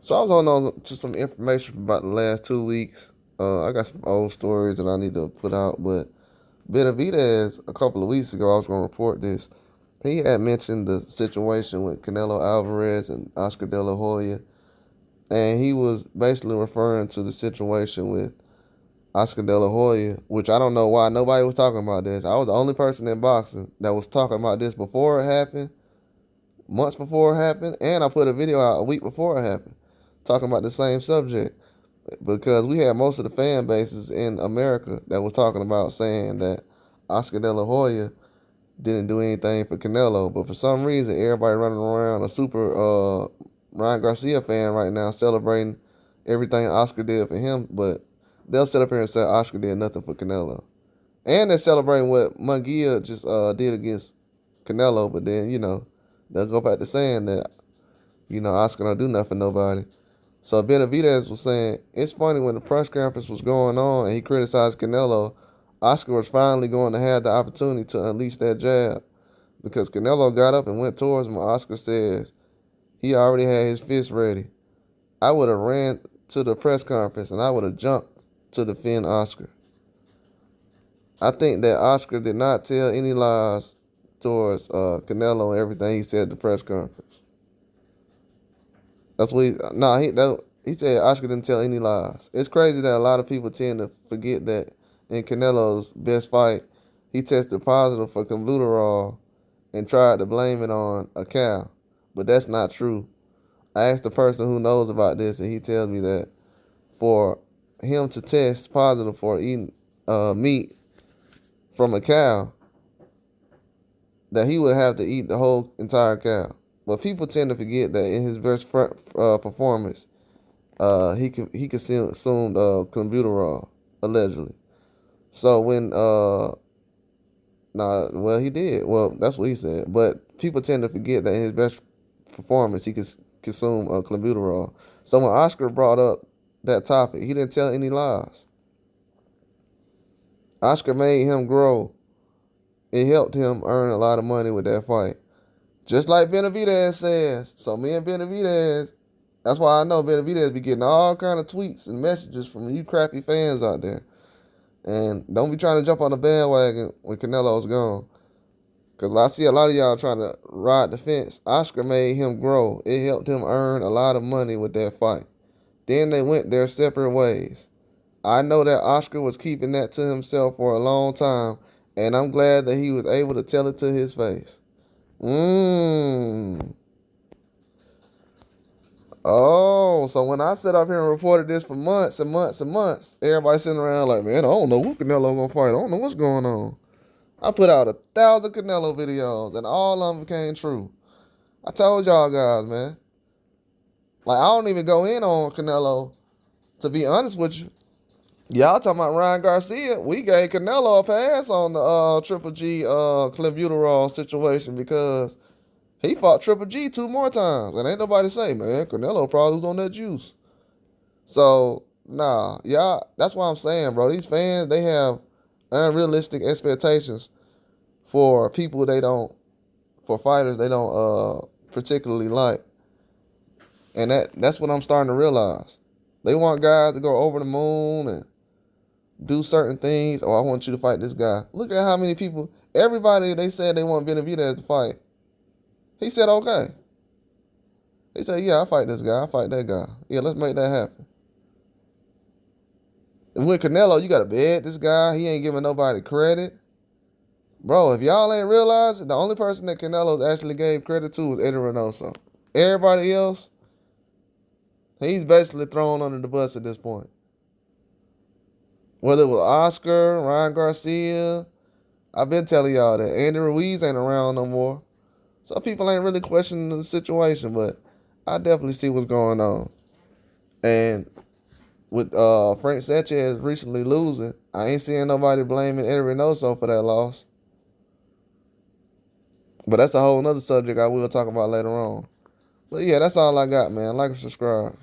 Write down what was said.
So I was holding on to some information for about the last 2 weeks. I got some old stories that I need to put out, but Benavidez, a couple of weeks ago, I was going to report this. He had mentioned the situation with Canelo Alvarez and Oscar De La Hoya, and he was basically referring to the situation with Oscar De La Hoya, which I don't know why nobody was talking about this. I was the only person in boxing that was talking about this before it happened, months before it happened, and I put a video out a week before it happened, talking about the same subject. Because we had most of the fan bases in America that was talking about saying that Oscar De La Hoya didn't do anything for Canelo, but for some reason everybody running around a super Ryan Garcia fan right now celebrating everything Oscar did for him, but they'll sit up here and say Oscar did nothing for Canelo. And they're celebrating what Munguia just did against Canelo, but then, they'll go back to saying that, Oscar don't do nothing for nobody. So Benavidez was saying, it's funny when the press conference was going on and he criticized Canelo, Oscar was finally going to have the opportunity to unleash that jab because Canelo got up and went towards him. Oscar says he already had his fist ready. I would have ran to the press conference and I would have jumped to defend Oscar. I think that Oscar did not tell any lies towards Canelo and everything he said at the press conference. That's what he said Oscar didn't tell any lies. It's crazy that a lot of people tend to forget that in Canelo's best fight, he tested positive for clenbuterol and tried to blame it on a cow. But that's not true. I asked the person who knows about this, and he tells me that for him to test positive for eating meat from a cow, that he would have to eat the whole entire cow. But people tend to forget that in his best performance, he consumed clenbuterol, allegedly. So when he did. Well, that's what he said. But people tend to forget that in his best performance, he could consume clenbuterol. So when Oscar brought up that topic, he didn't tell any lies. Oscar made him grow. It helped him earn a lot of money with that fight. Just like Benavidez says. So me and Benavidez, that's why I know Benavidez be getting all kind of tweets and messages from you crappy fans out there. And don't be trying to jump on the bandwagon when Canelo's gone. Because I see a lot of y'all trying to ride the fence. Oscar made him grow. It helped him earn a lot of money with that fight. Then they went their separate ways. I know that Oscar was keeping that to himself for a long time. And I'm glad that he was able to tell it to his face. Oh, so when I sat up here and reported this for months and months and months, everybody sitting around like, man, I don't know who Canelo gonna fight. I don't know what's going on. I put out 1,000 Canelo videos, and all of them became true. I told y'all guys, man. Like, I don't even go in on Canelo, to be honest with you. Y'all talking about Ryan Garcia. We gave Canelo a pass on the Triple G clenbuterol situation because he fought Triple G 2 more times. And ain't nobody say, man, Canelo probably was on that juice. So, nah, y'all, that's what I'm saying, bro. These fans, they have unrealistic expectations for people for fighters they don't particularly like. And that's what I'm starting to realize. They want guys to go over the moon and do certain things. Oh, I want you to fight this guy. Look at how many people, everybody, they said they want Benavidez to fight. He said, okay. He said, yeah, I'll fight this guy. I'll fight that guy. Yeah, let's make that happen. And with Canelo, you got to bet this guy. He ain't giving nobody credit. Bro, if y'all ain't realized, the only person that Canelo actually gave credit to was Eddie Reynoso. Everybody else, he's basically thrown under the bus at this point. Whether it was Oscar, Ryan Garcia, I've been telling y'all that Andy Ruiz ain't around no more. So people ain't really questioning the situation, but I definitely see what's going on. And with Frank Sanchez recently losing, I ain't seeing nobody blaming Eddie Reynoso for that loss. But that's a whole nother subject I will talk about later on. But yeah, that's all I got, man. Like and subscribe.